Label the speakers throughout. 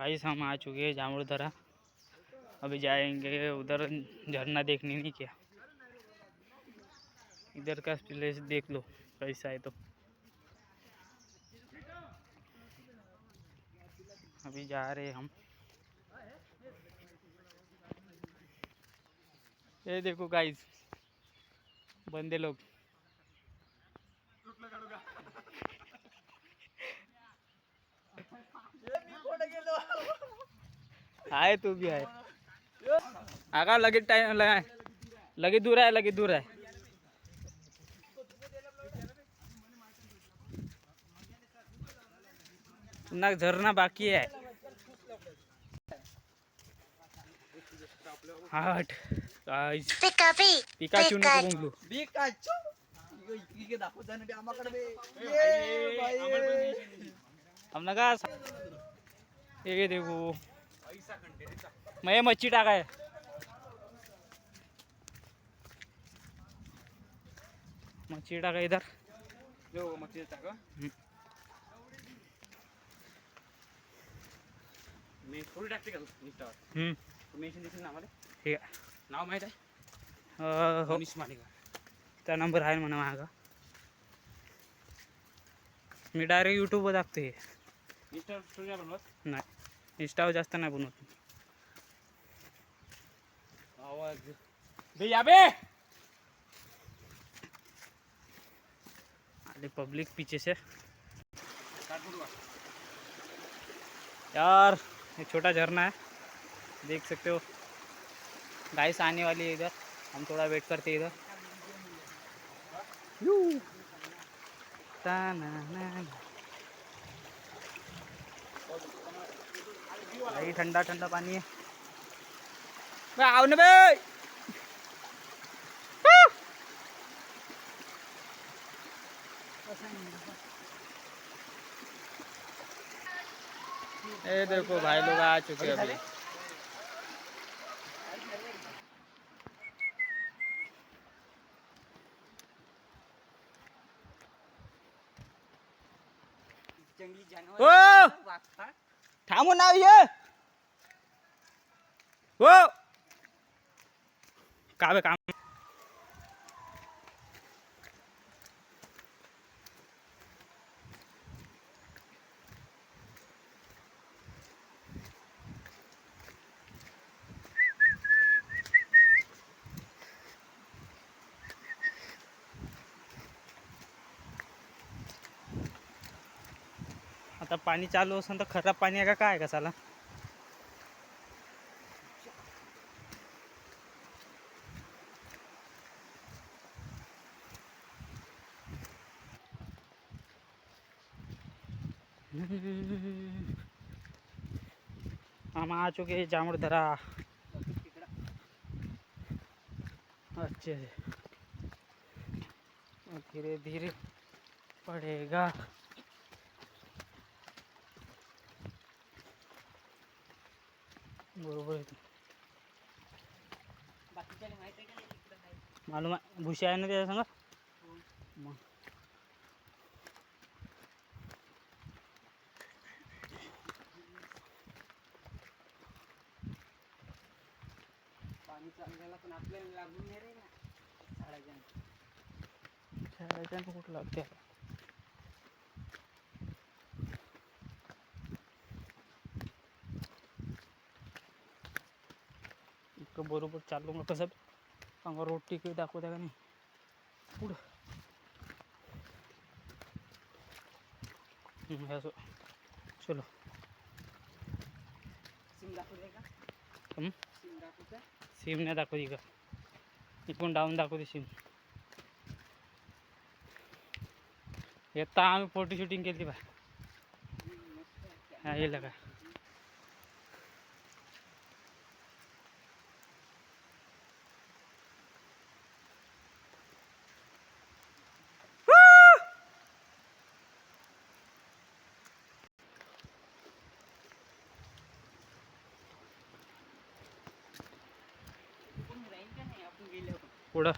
Speaker 1: Guys हम आ चुके हैं जामुन दरा। अभी जाएंगे उधर झरना देखने। नहीं क्या इधर का प्लेस देख लो कैसा है। तो अभी जा रहे हैं हम। ये देखो गाइस बंदे लोग। आए तू भी आए आगा लगे टाइम लगा लगे दूर है। ना झरना बाकी है। हट गाइस पिकाचू नको बोंबलू। हम नका ये देखो मैं मच्छी टाका है। मच्छी टाका इधर जो मच्छी टाका मी फुल टाकते का इंस्टावर मेन्शन दिसेल ना आम्हाला। ठीक आहे नाव माहीत आहे हो त्या नंबर आहे म्हणा माझा। मी डायरेक्ट यूट्यूबवर टाकते। इंस्टावर स्टोरी बनवत नाही इंस्टावर जास्त नाही बनवत। आवाज बे याबे अरे पब्लिक पीछे से यार। एक छोटा झरना है देख सकते हो। गाइस आने वाली है इधर। हम थोड़ा वेट करते इधर। भाई ठंडा ठंडा पानी है। आओ ना भाई। ये देखो भाई लोग आ चुके हैं अभी। ओ थांबून नाव ये हो का बे काम। आता पाणी चालू असेल तर खराब पाणी आहे का काय कसाला। हम आ चुके हैं जामुन दरा। अच्छे धीरे धीरे पड़ेगा। बरोबर आहे मालूम आहे भुशी आहे ना त्याच्या संग मग पाणी चाललेला पण आपल्याला लागून नाही रे ना साड्याच्या कुठं लागते। इतकं बरोबर चाललो मग कसं अंगावर रोड टिकीट दाखवत्या का नाही पुढं असं चलो सिम दाखवते का सिम नाही दाखवते का इकडून डाऊन दाखवते सिम। येता आम्ही फोटो शूटिंग केली बा हा येईल का पुढं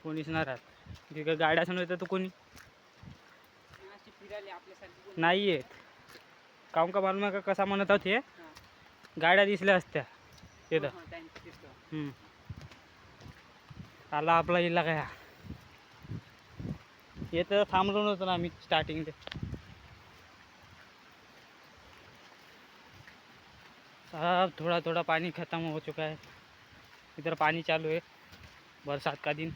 Speaker 1: कोणीच नाही राहत तिकडे गाड्या समोर येतात तर कोणी नाही येत। काहून का मालूम आहे का कसा म्हणत आहोत हे गाड्या दिसल्या असत्या तिथं. आला आपला इलाका ह्या येतं थांबलो नव्हतो ना आम्ही स्टार्टिंगले. अब थोड़ा थोड़ा पानी ख़त्म हो चुका है. इधर पानी चालू है बरसात का दिन.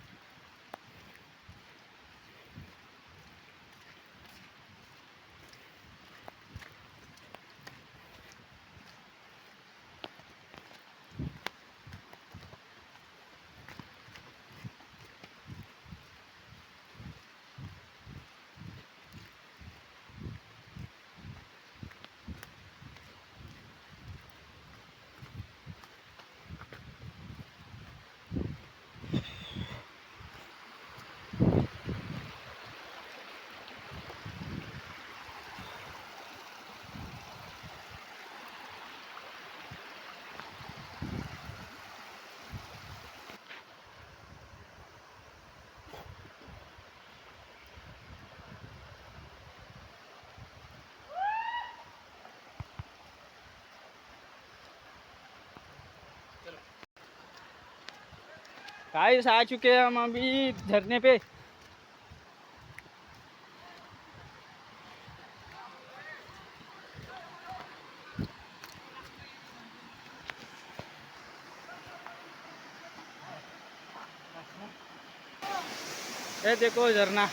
Speaker 1: गाइस आ चुके हैं हम अभी झरने पे. ये देखो झरना.